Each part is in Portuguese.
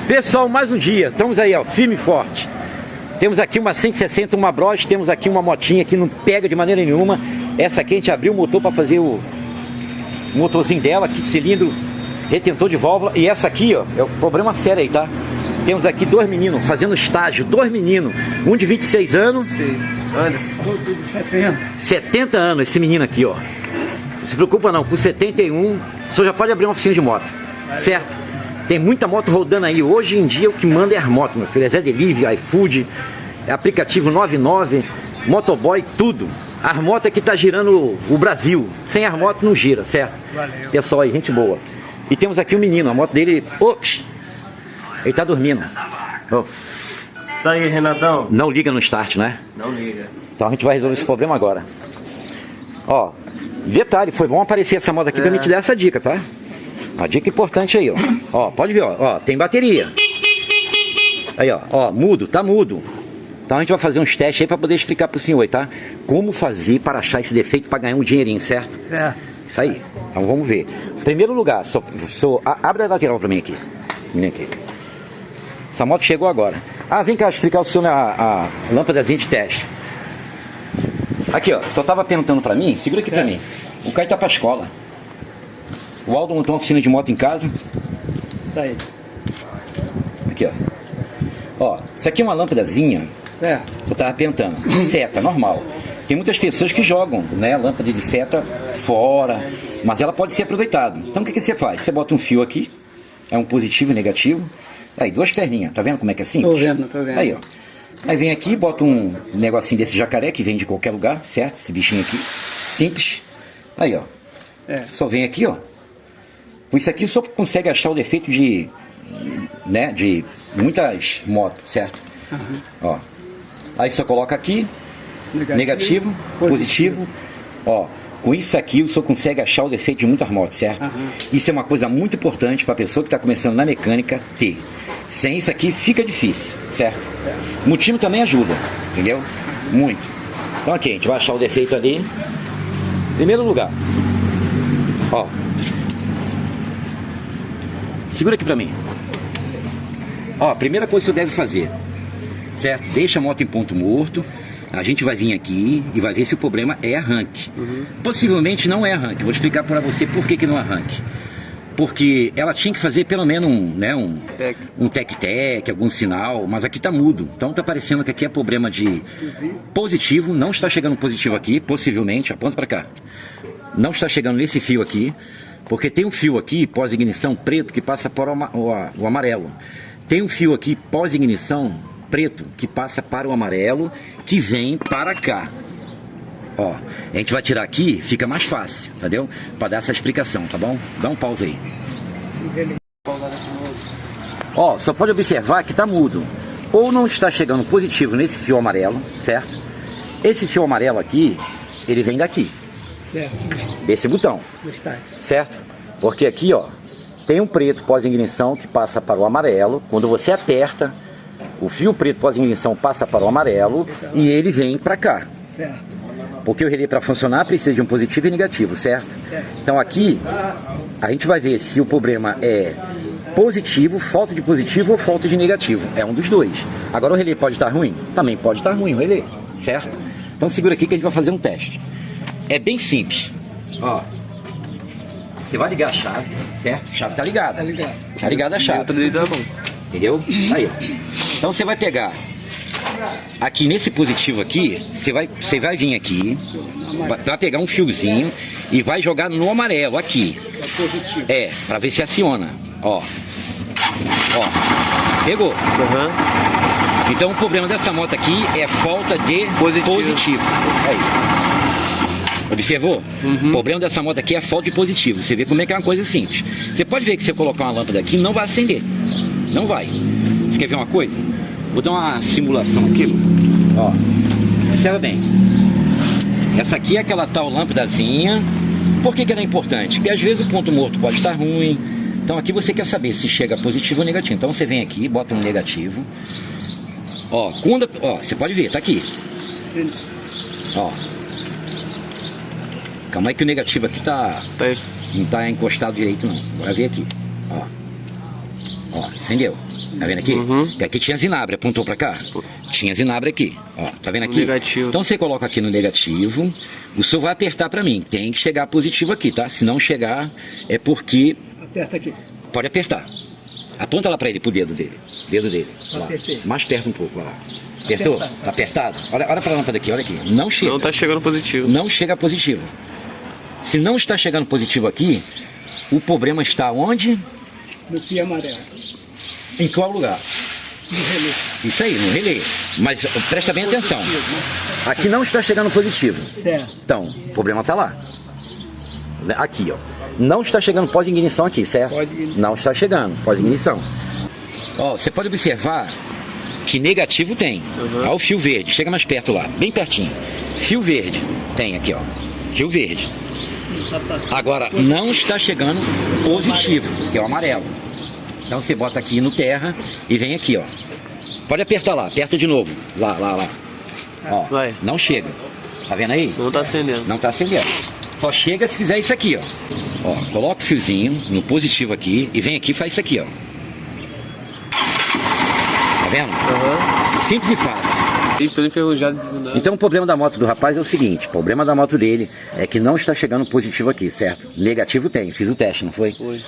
Pessoal, mais um dia, estamos aí, ó, firme e forte. Temos aqui uma 160, uma Bros, temos aqui uma motinha que não pega de maneira nenhuma. Essa aqui a gente abriu o motor para fazer o motorzinho dela, aqui de cilindro, retentor de válvula. E essa aqui, ó, é o problema sério aí, tá? Temos aqui dois meninos fazendo estágio, dois meninos, um de 26 anos. 70 anos, esse menino aqui, ó. Não se preocupa não, com 71, o senhor já pode abrir uma oficina de moto, certo? Tem muita moto rodando aí. Hoje em dia o que manda é as motos, meu filho. É Zé Delivery, iFood, é aplicativo 99, motoboy, tudo. As motos é que tá girando o Brasil. Sem as motos não gira, certo? Valeu. Pessoal aí, gente boa. E temos aqui um menino, a moto dele... Ops! Ele tá dormindo. Oh. Tá aí, Renatão? Não liga no start, né? Não liga. Então a gente vai resolver esse problema agora. Ó, detalhe, foi bom aparecer essa moto aqui pra me te dar essa dica, tá? Uma dica importante aí, ó. Ó, pode ver, ó, tem bateria. Aí, ó, mudo, tá mudo. Então a gente vai fazer uns testes aí pra poder explicar pro senhor aí, tá? Como fazer para achar esse defeito pra ganhar um dinheirinho, certo? É. Isso aí. Então vamos ver. Primeiro lugar, abre a lateral pra mim aqui. Vem aqui. Essa moto chegou agora. Ah, vem cá explicar o senhor a lâmpadazinha de teste. Aqui, ó, só tava perguntando pra mim, segura aqui pra mim. O Caio tá pra escola. O Aldo montou uma oficina de moto em casa. Tá aí. Aqui, ó. Ó, isso aqui é uma lâmpadazinha. É. Eu tava perguntando. Seta, normal. Tem muitas pessoas que jogam, né, a lâmpada de seta fora, mas ela pode ser aproveitada. Então o que você faz? Você bota um fio aqui, é um positivo e negativo. Aí, duas perninhas, tá vendo como é que é simples? Tô vendo. Aí, ó. Aí vem aqui, bota um negocinho desse jacaré que vem de qualquer lugar, certo? Esse bichinho aqui. Simples. Aí, ó. É. Só vem aqui, ó. Com isso aqui só consegue achar o defeito de muitas motos, certo? Uhum. Ó. Aí só coloca aqui, negativo, positivo. Ó, com isso aqui o senhor consegue achar o defeito de muitas motos, certo? Uhum. Isso é uma coisa muito importante para a pessoa que está começando na mecânica ter. Sem isso aqui fica difícil, certo? O multímetro também ajuda, entendeu? Muito. Então aqui, a gente vai achar o defeito ali. Primeiro lugar. Ó. Segura aqui pra mim. Ó, a primeira coisa que você deve fazer, certo? Deixa a moto em ponto morto. A gente vai vir aqui e vai ver se o problema é arranque. Possivelmente não é arranque. Vou explicar para você por que não é arranque. Porque ela tinha que fazer pelo menos um tec-tec, algum sinal, mas aqui tá mudo. Então tá parecendo que aqui é problema de positivo. Não está chegando positivo aqui, possivelmente. Aponta para cá. Não está chegando nesse fio aqui. Porque tem um fio aqui, pós-ignição, preto, que passa para o amarelo. Tem um fio aqui, pós-ignição, preto, que passa para o amarelo, que vem para cá. Ó, a gente vai tirar aqui, fica mais fácil, entendeu? Para dar essa explicação, tá bom? Dá um pause aí. Ó, só pode observar que tá mudo. Ou não está chegando positivo nesse fio amarelo, certo? Esse fio amarelo aqui, ele vem daqui. Certo. Desse botão. Certo? Porque aqui, ó, tem um preto pós-ignição que passa para o amarelo. Quando você aperta, o fio preto pós-ignição passa para o amarelo e ele vem para cá. Certo. Porque o relé para funcionar precisa de um positivo e negativo, certo? Então aqui a gente vai ver se o problema é positivo, falta de positivo ou falta de negativo. É um dos dois. Agora o relé pode estar ruim? Também pode estar ruim o relé, certo? Então segura aqui que a gente vai fazer um teste. É bem simples. Ó, você vai ligar a chave, certo? A chave tá ligada. Tá ligado. Tá ligada a chave. Tá bom. Entendeu? Aí, ó. Então você vai pegar aqui nesse positivo aqui, você vai vir aqui, vai pegar um fiozinho e vai jogar no amarelo aqui. É, pra ver se aciona. Ó. Ó. Pegou. Uhum. Então o problema dessa moto aqui é falta de positivo. Aí. Observou? O problema dessa moto aqui é a falta de positivo. Você vê como é que é uma coisa simples. Você pode ver que se você colocar uma lâmpada aqui, não vai acender. Não vai. Você quer ver uma coisa? Vou dar uma simulação aqui. Ó, observa bem. Essa aqui é aquela tal lâmpadazinha. Por que ela é importante? Porque às vezes o ponto morto pode estar ruim. Então aqui você quer saber se chega positivo ou negativo. Então você vem aqui, bota um negativo. Ó, você pode ver, tá aqui. Ó. Calma aí que o negativo aqui não tá encostado direito não. Agora vem aqui. Ó. Ó, Acendeu. Tá vendo aqui? Uhum. E aqui tinha zinabre, apontou pra cá? Tinha zinabre aqui. Ó, tá vendo aqui? Negativo. Então você coloca aqui no negativo, o senhor vai apertar pra mim. Tem que chegar positivo aqui, tá? Se não chegar, é porque... Aperta aqui. Pode apertar. Aponta lá pra ele, pro dedo dele. Dedo dele. Lá. Apertei. Mais perto um pouco, lá. Apertou? Apertado. Tá apertado? Olha pra lâmpada aqui, olha aqui. Não chega. Não tá chegando positivo. Não chega positivo. Se não está chegando positivo aqui, o problema está onde? No fio amarelo. Em qual lugar? No relé. Isso aí, no relé. Mas presta bem atenção. Aqui não está chegando positivo. Certo. Então, o problema está lá. Aqui, ó. Não está chegando pós-ignição aqui, certo? Pós-ignição. Não está chegando pós-ignição. Ó, você pode observar que negativo tem. Uhum. Ó, o fio verde. Chega mais perto lá, bem pertinho. Fio verde. Tem aqui, ó. Fio verde. Agora, não está chegando positivo, que é o amarelo. Então você bota aqui no terra e vem aqui, ó. Pode apertar lá, aperta de novo. Lá. Ó, Vai. não chega. Tá vendo aí? Não tá acendendo. Não tá acendendo. Só chega se fizer isso aqui, ó. Ó, coloca o fiozinho no positivo aqui e vem aqui e faz isso aqui, ó. Tá vendo? Aham. Simples e fácil. E pelo enferrujado dizendo. Então o problema da moto do rapaz é o seguinte, o problema da moto dele é que não está chegando positivo aqui, certo? Negativo tem, fiz o teste, não foi? Foi.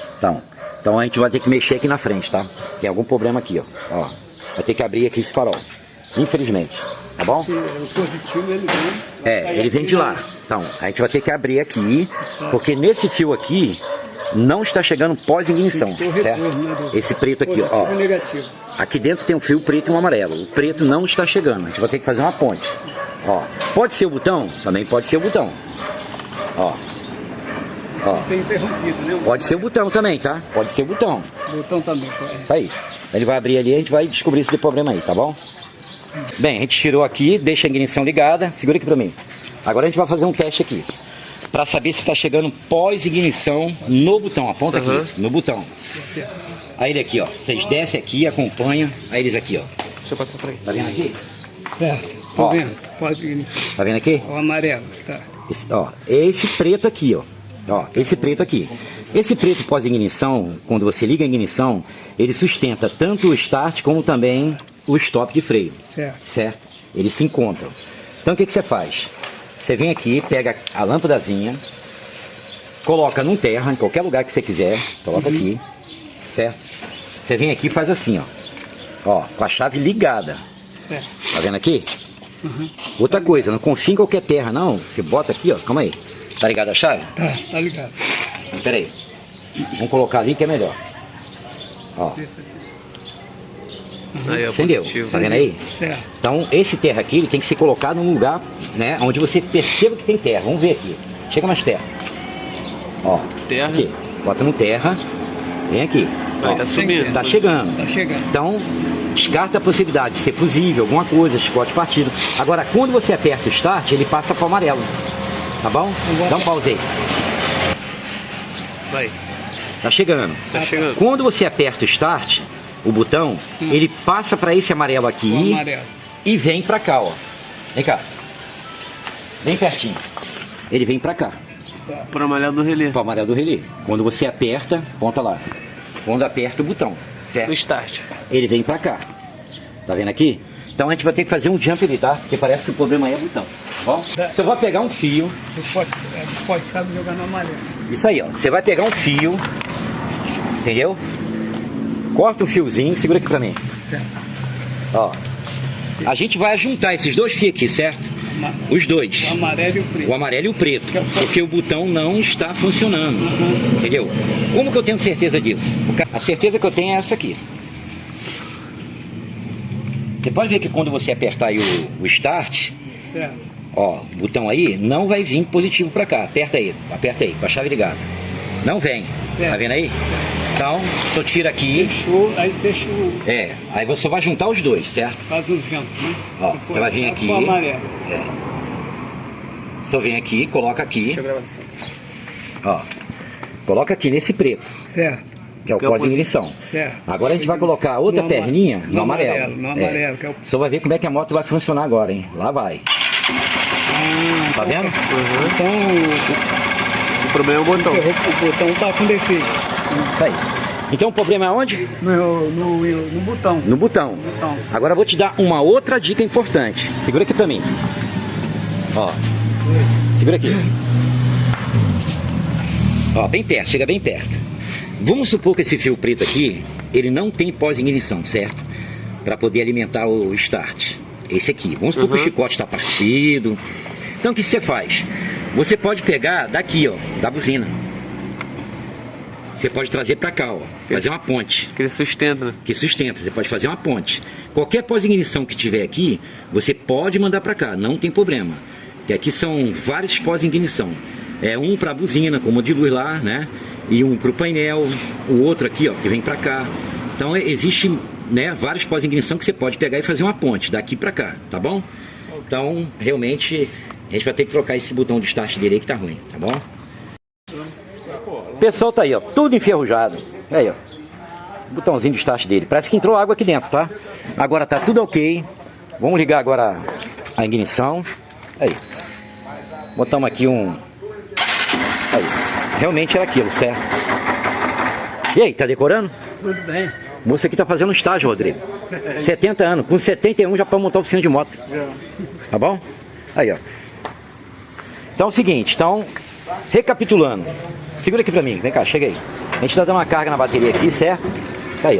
Então a gente vai ter que mexer aqui na frente, tá? Tem algum problema aqui, ó. Vai ter que abrir aqui esse farol, infelizmente, tá bom? O positivo ele vem. Ele vem de lá. Então, a gente vai ter que abrir aqui, porque nesse fio aqui não está chegando pós-ignição, certo? Esse preto aqui, ó. Positivo e negativo. Aqui dentro tem um fio preto e um amarelo. O preto não está chegando. A gente vai ter que fazer uma ponte. Ó, pode ser o botão? Também pode ser o botão. Ó. Tem interrompido, né? Pode ser o botão também, tá? Pode ser o botão. O botão também. Isso aí. Ele vai abrir ali e a gente vai descobrir esse problema aí, tá bom? Bem, a gente tirou aqui, deixa a ignição ligada. Segura aqui pra mim. Agora a gente vai fazer um teste aqui. Pra saber se está chegando pós-ignição no botão. Aponta aqui, no botão. Aí ele aqui, ó. Vocês descem aqui, acompanham. Aí eles aqui, ó. Deixa eu passar pra aí. Tá vendo aqui? Certo. Tô Ó. vendo. Pode iniciar. Tá vendo aqui? O amarelo. Tá. Esse preto aqui, ó. Esse preto aqui. Esse preto pós-ignição, quando você liga a ignição, ele sustenta tanto o start como também o stop de freio. Certo. Eles se encontram. Então o que você faz? Você vem aqui, pega a lâmpadazinha, coloca num terra, em qualquer lugar que você quiser, coloca aqui, certo? Você vem aqui e faz assim, ó, com a chave ligada. Certo. Tá vendo aqui? Uhum. Outra coisa, não confia em qualquer terra não, você bota aqui, ó, calma aí. Tá ligada a chave? Tá ligado. Pera aí. Vamos colocar ali que é melhor. Ó, Aí, ó, acendeu, positivo. tá vendo aí? Certo. Então esse terra aqui, ele tem que ser colocado num lugar, né, onde você perceba que tem terra. Vamos ver aqui. Chega mais terra. Ó, Terra. aqui. Bota no terra. Vem aqui. Vai, Ó, tá subindo. tá chegando. Tá chegando. Então, descarta a possibilidade de ser fusível, alguma coisa, chicote partido. Agora, quando você aperta o start, ele passa para o amarelo. Tá bom? Dá um pause aí. Vai. Tá chegando. Tá chegando. Quando você aperta o start, o botão, ele passa para esse amarelo aqui O amarelo. e vem para cá, ó. Vem cá. Bem pertinho. Ele vem para cá, Pro amarelo do relé. para o amarelo do relé. Quando você aperta, ponta lá. Quando aperta o botão, O certo? start. Ele vem para cá. Tá vendo aqui? Então a gente vai ter que fazer um jump ali, tá? Porque parece que o problema aí é o botão. Ó, você vai pegar um fio. Pode sabe jogar no amarelo. Isso aí, ó. Você vai pegar um fio, entendeu? Corta o fiozinho, segura aqui pra mim. Certo. Ó. A gente vai juntar esses dois fios aqui, certo? Os dois. O amarelo e o preto. O amarelo e o preto. Porque o botão não está funcionando. Entendeu? Como que eu tenho certeza disso? A certeza que eu tenho é essa aqui. Você pode ver que quando você apertar aí o start, Certo. ó, o botão aí, não vai vir positivo pra cá. Aperta aí, com a chave ligada. Não vem. Certo. Tá vendo aí? Então, só tira aqui. Fechou, aí deixa o. Aí você vai juntar os dois, certo? Faz um jump, né? Ó, Depois você vai vir vai aqui. pro amarelo. Só vem aqui, coloca aqui. Deixa eu gravar isso. Ó. Coloca aqui nesse preto, Certo. que é o Que é o pós-ignição. Certo. Agora a gente vai colocar outra No perninha no no amarelo. amarelo, no amarelo, que é o- Só vai ver como é que a moto vai funcionar agora, hein? Lá vai. Tá vendo? Então O problema é o botão. o botão tá com defeito. Isso aí. Então o problema é onde? No botão. No botão. Agora eu vou te dar uma outra dica importante. Segura aqui pra mim. Ó. Segura aqui. Ó, bem perto, chega bem perto. Vamos supor que esse fio preto aqui, ele não tem pós-ignição, certo? Para poder alimentar o start. Esse aqui. Vamos supor que o chicote está partido. Então o que você faz? Você pode pegar daqui, ó, da buzina. Você pode trazer para cá, ó, fazer uma ponte. Que ele sustenta, né? Que sustenta, você pode fazer uma ponte. Qualquer pós-ignição que tiver aqui, você pode mandar para cá, não tem problema. Que aqui são vários pós-ignição. É um para a buzina, como o de luz lá, né? E um para o painel, o outro aqui, ó, que vem para cá. Então existe, né, vários pós-ignição que você pode pegar e fazer uma ponte daqui para cá, tá bom? Então, realmente, a gente vai ter que trocar esse botão de start dele aí que tá ruim, tá bom? O pessoal tá aí, ó, tudo enferrujado. Aí, ó, botãozinho de start dele. Parece que entrou água aqui dentro, tá? Agora tá tudo ok. Vamos ligar agora a ignição. Aí. Botamos aqui um... Aí. Realmente era aquilo, certo? E aí, tá decorando? Tudo bem. Moça aqui tá fazendo um estágio, Rodrigo. 70 anos. Com 71 já pode montar oficina de moto. Tá bom? Aí, ó. Então é o seguinte, então... Recapitulando. Segura aqui pra mim, vem cá, chega aí. A gente tá dando uma carga na bateria aqui, certo? Tá aí,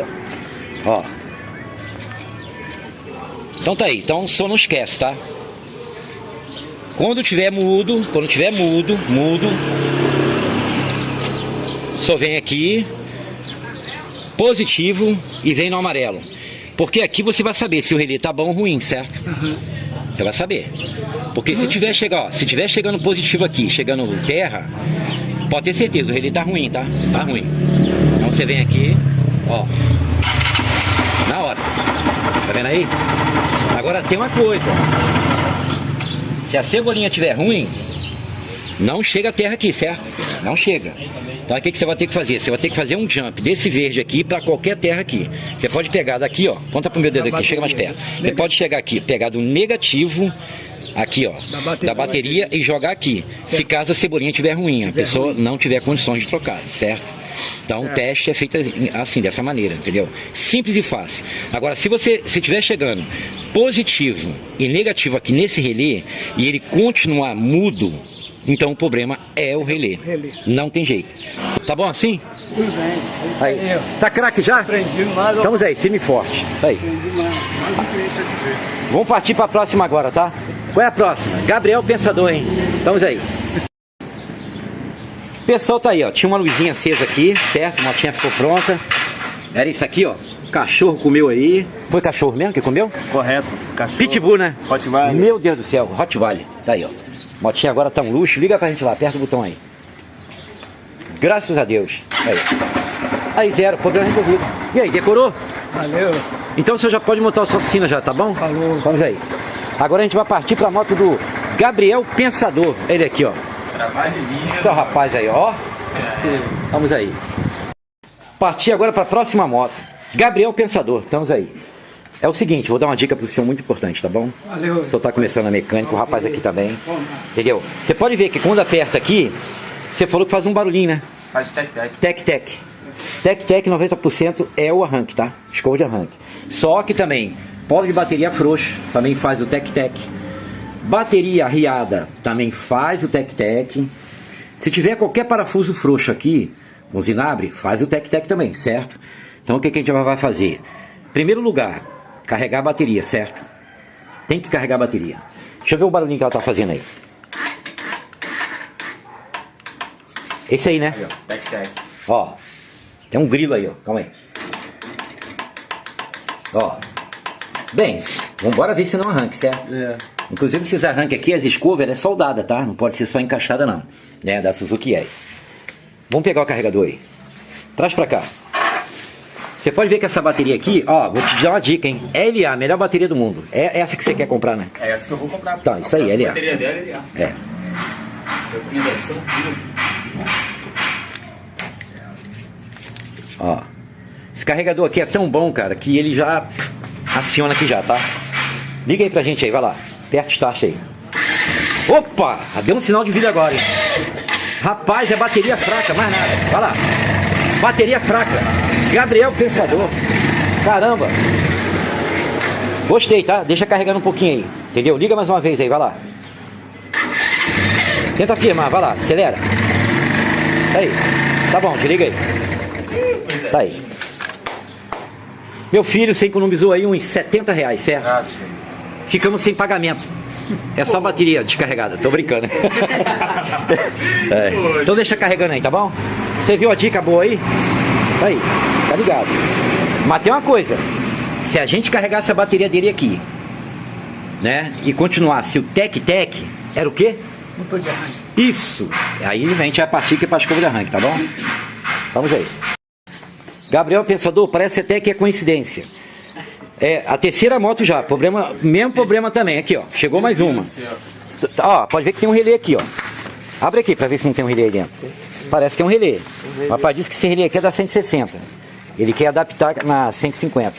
ó. Então tá aí, então só não esquece, tá? Quando tiver mudo, só vem aqui, positivo e vem no amarelo. Porque aqui você vai saber se o relé tá bom ou ruim, certo? Você vai saber. Porque se tiver chegando positivo aqui, chegando terra, pode ter certeza, o relé tá ruim, tá? Tá ruim. Então você vem aqui, ó. Na hora. Tá vendo aí? Agora tem uma coisa. Se a cebolinha tiver ruim, não chega a terra aqui, certo? Não chega. Então o que você vai ter que fazer? Você vai ter que fazer um jump desse verde aqui para qualquer terra aqui. Você pode pegar daqui, ó. Conta pro meu dedo aqui, chega mais perto. Você pode chegar aqui, pegar do negativo aqui, ó, da bateria e jogar aqui. Se caso a cebolinha tiver ruim, a pessoa não tiver condições de trocar, certo? Então o teste é feito assim, dessa maneira, entendeu? Simples e fácil. Agora, se você estiver chegando positivo e negativo aqui nesse relé e ele continuar mudo, então o problema é o relé. Não tem jeito. Tá bom assim? Tudo bem. Aí. Tá craque já? Aprendi mais. Estamos aí, firme e forte. Tá aí. Vamos partir para a próxima agora, tá? Qual é a próxima? Gabriel Pensador, hein? Estamos aí. O pessoal tá aí, ó. Tinha uma luzinha acesa aqui, certo? A motinha ficou pronta. Era isso aqui, ó. O cachorro comeu aí. Foi cachorro mesmo que comeu? Correto. Cachorro. Pitbull, né? Rottweiler. Meu Deus do céu, Rottweiler. Tá aí, ó. Motinha agora tá um luxo. Liga pra gente lá, aperta o botão aí. Graças a Deus. Aí, aí zero, problema resolvido. E aí, decorou? Valeu. Então você já pode montar a sua oficina já, tá bom? Falou. Vamos aí. Agora a gente vai partir pra moto do Gabriel Pensador. Ele aqui, ó. Trabalho lindo. Esse rapaz aí, ó. Vamos aí. Partir agora pra próxima moto. Gabriel Pensador, estamos aí. É o seguinte, vou dar uma dica pro senhor muito importante, tá bom? Valeu. O senhor tá começando a mecânica, o rapaz aqui também. Entendeu? Você pode ver que quando aperta aqui, você falou que faz um barulhinho, né? Faz tec-tec. Tec-tec. Tec-tec 90% é o arranque, tá? Escova de arranque. Só que também, polo de bateria frouxo também faz o tec-tec. Bateria arriada também faz o tec-tec. Se tiver qualquer parafuso frouxo aqui, com zinabre, faz o tec-tec também, certo? Então o que a gente vai fazer? Primeiro lugar, carregar a bateria, certo? Tem que carregar a bateria. Deixa eu ver o barulhinho que ela tá fazendo aí. Esse aí, né? Tec-tec. Ó, tem um grilo aí, ó. Calma aí. Ó. Bem, vambora ver se não arranque, certo? É. Inclusive esses arranques aqui, as escovas, é soldada, tá? Não pode ser só encaixada não. Né? Da Suzuki S. Vamos pegar o carregador aí. Traz pra cá. Você pode ver que essa bateria aqui, ó, vou te dar uma dica, hein? LA, melhor bateria do mundo. É essa que você quer comprar, né? É essa que eu vou comprar. Tá, isso aí, LA. A bateria dela é LA. É. Recomendação tudo. Ó. Esse carregador aqui é tão bom, cara, que ele já aciona aqui já, tá? Liga aí pra gente aí, vai lá. Aperta o start aí. Opa! Deu um sinal de vida agora, hein? Rapaz, é bateria fraca, mais nada. Vai lá. Bateria fraca. Gabriel Pensador. Caramba. Gostei, tá? Deixa carregando um pouquinho aí. Entendeu? Liga mais uma vez aí, vai lá. Tenta firmar, vai lá, acelera. Tá aí. Tá bom, desliga aí. Tá aí. Meu filho, você economizou aí uns R$70, certo? Ficamos sem pagamento. É só bateria descarregada, tô brincando. É. Então deixa carregando aí, tá bom? Você viu a dica boa aí? Tá aí, tá ligado. Mas tem uma coisa, se a gente carregasse a bateria dele aqui, né, e continuasse o tec-tec, era o quê? Motor de arranque. Isso! Aí a gente vai partir aqui para a escova de arranque, tá bom? Vamos aí. Gabriel Pensador, parece até que é coincidência. É a terceira moto já, problema, mesmo problema também, aqui ó, chegou mais uma. Ó, pode ver que tem um relé aqui ó. Abre aqui para ver se não tem um relé aí dentro. Parece que é um relé. O rapaz disse que esse relé aqui é da 160. Ele quer adaptar na 150.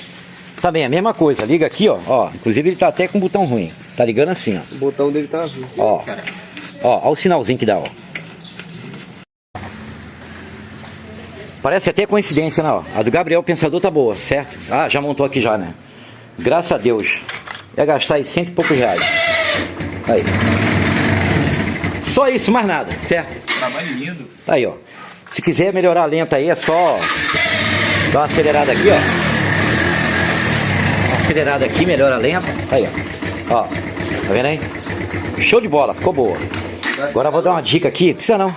Também a mesma coisa, liga aqui ó, inclusive ele tá até com o botão ruim. Tá ligando assim ó. O botão dele tá azul. Ó o sinalzinho que dá ó. Parece até coincidência, né? Ó. A do Gabriel Pensador tá boa, certo? Ah, já montou aqui já, né? Graças a Deus. Ia gastar aí R$100 e poucos. Aí. Só isso, mais nada, certo? Trabalho lindo. Aí, ó. Se quiser melhorar a lenta aí, é só dar uma acelerada aqui, ó. Uma acelerada aqui, melhora a lenta. Aí, ó. Tá vendo aí? Show de bola, ficou boa. Agora eu vou dar uma dica aqui. Precisa não.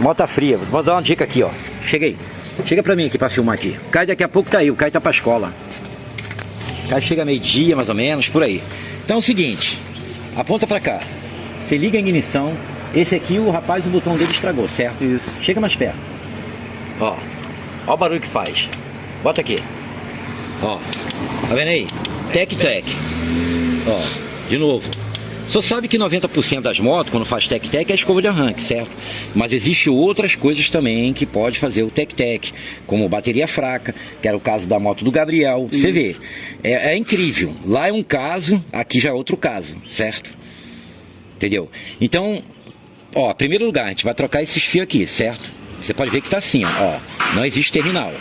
Moto fria. Vou dar uma dica aqui, ó. Chega aí. Chega pra mim aqui pra filmar aqui. O Caio daqui a pouco tá aí. O Caio tá pra escola. O Caio chega meio-dia, mais ou menos, por aí. Então é o seguinte. Aponta pra cá. Você liga a ignição. Esse aqui, o rapaz, o botão dele estragou, certo? Isso. Chega mais perto. Ó. Ó o barulho que faz. Bota aqui. Ó. Tá vendo aí? Tec-tec. Ó. De novo. Só sabe que 90% das motos, quando faz tec-tec, é escova de arranque, certo? Mas existem outras coisas também que pode fazer o tec-tec, como bateria fraca, que era o caso da moto do Gabriel. Você vê, é incrível. Lá é um caso, aqui já é outro caso, certo? Entendeu? Então, ó, em primeiro lugar, a gente vai trocar esses fios aqui, certo? Você pode ver que tá assim, ó, não existe terminal.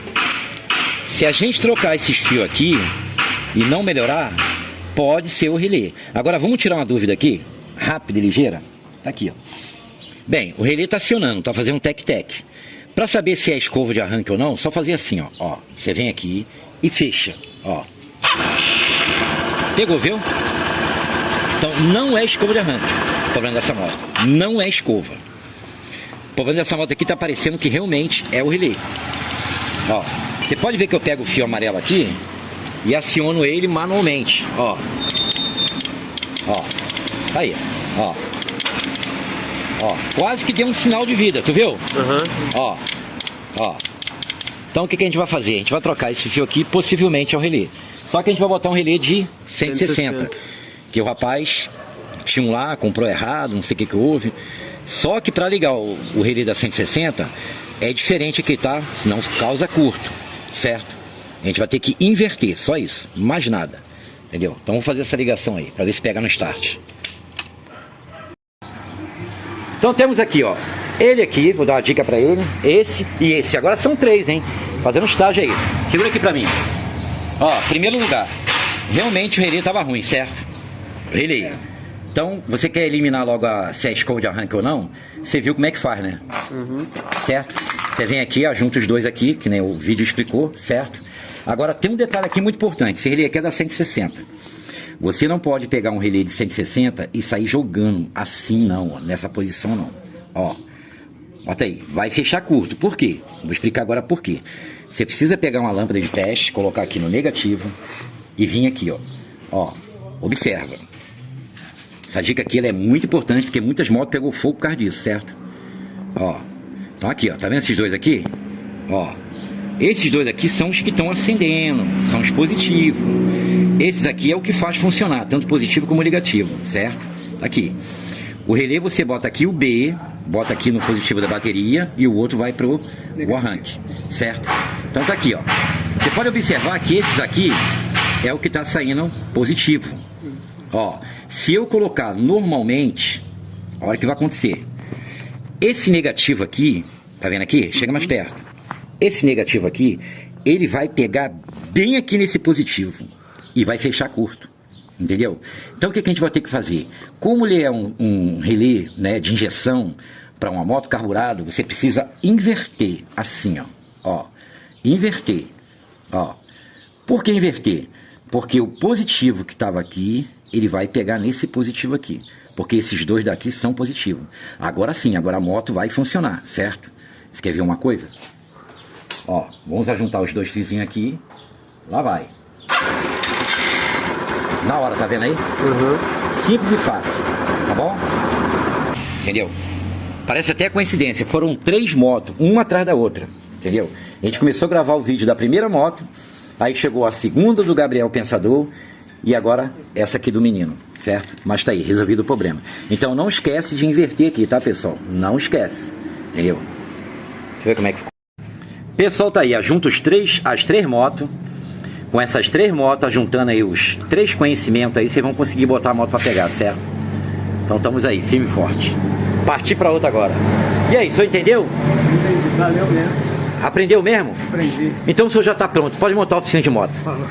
Se a gente trocar esses fios aqui e não melhorar, pode ser o relé. Agora vamos tirar uma dúvida aqui, rápida e ligeira. Tá aqui, ó. Bem, o relé tá acionando, tá fazendo um tec-tec. Para saber se é escova de arranque ou não, só fazer assim, ó. Você vem aqui e fecha, ó. Pegou, viu? Então não é escova de arranque o problema dessa moto. Não é escova. O problema dessa moto aqui tá parecendo que realmente é o relé. Ó, você pode ver que eu pego o fio amarelo aqui e aciono ele manualmente, ó. Aí, ó. Quase que deu um sinal de vida, tu viu? Ó. Então o que a gente vai fazer? A gente vai trocar esse fio aqui, possivelmente é o relé. Só que a gente vai botar um relé de 160. Que o rapaz tinha um lá, comprou errado, não sei o que houve. Só que para ligar o relé da 160 é diferente aqui, tá? Senão causa curto, certo? A gente vai ter que inverter, só isso, mais nada. Entendeu? Então vamos fazer essa ligação aí, para ver se pega no start. Então temos aqui, ó, ele aqui, vou dar uma dica para ele, esse e esse. Agora são 3, hein? Fazendo estágio aí. Segura aqui para mim. Ó, primeiro lugar, realmente o relé tava ruim, certo? Relé. Então, você quer eliminar logo se é escova de arranque ou não? Você viu como é que faz, né? Certo? Você vem aqui, ó, junta os dois aqui, que nem o vídeo explicou, certo? Agora tem um detalhe aqui muito importante, esse relé aqui é da 160. Você não pode pegar um relé de 160 e sair jogando assim não, ó, nessa posição não. Ó, bota aí, vai fechar curto. Por quê? Vou explicar agora por quê. Você precisa pegar uma lâmpada de teste, colocar aqui no negativo e vir aqui, ó, observa. Essa dica aqui ela é muito importante porque muitas motos pegou fogo por causa disso, certo? Ó, então aqui, ó, tá vendo esses dois aqui? Ó. Esses dois aqui são os que estão acendendo, são os positivos. Esses aqui é o que faz funcionar, tanto positivo como negativo, certo? Aqui. O relé você bota aqui o B, bota aqui no positivo da bateria e o outro vai pro arranque, certo? Então tá aqui, ó. Você pode observar que esses aqui é o que está saindo positivo. Ó, se eu colocar normalmente, olha o que vai acontecer. Esse negativo aqui, tá vendo aqui? Chega mais perto. esse negativo aqui, ele vai pegar bem aqui nesse positivo e vai fechar curto, entendeu? Então o que a gente vai ter que fazer? Como ele é um relé, né, de injeção para uma moto carburado, você precisa inverter assim, ó, inverter, ó. Por que inverter? Porque o positivo que estava aqui, ele vai pegar nesse positivo aqui. Porque esses dois daqui são positivos. Agora sim, agora a moto vai funcionar, certo? Você quer ver uma coisa? Ó, vamos juntar os dois fiozinhos aqui. Lá vai. Na hora, tá vendo aí? Simples e fácil, tá bom? Entendeu? Parece até coincidência. Foram 3 motos, uma atrás da outra. Entendeu? A gente começou a gravar o vídeo da primeira moto. Aí chegou a segunda do Gabriel Pensador e agora essa aqui do menino, certo? Mas tá aí, resolvido o problema. Então não esquece de inverter aqui, tá, pessoal? Não esquece, entendeu? Deixa eu ver como é que ficou. Pessoal, tá aí, junta as 3 motos. Com essas 3 motos, juntando aí os 3 conhecimentos aí, vocês vão conseguir botar a moto pra pegar, certo? Então estamos aí, firme e forte. Partir pra outra agora. E aí, o senhor entendeu? Entendi, valeu mesmo. Aprendeu mesmo? Aprendi. Então o senhor já está pronto, pode montar a oficina de moto. Falou.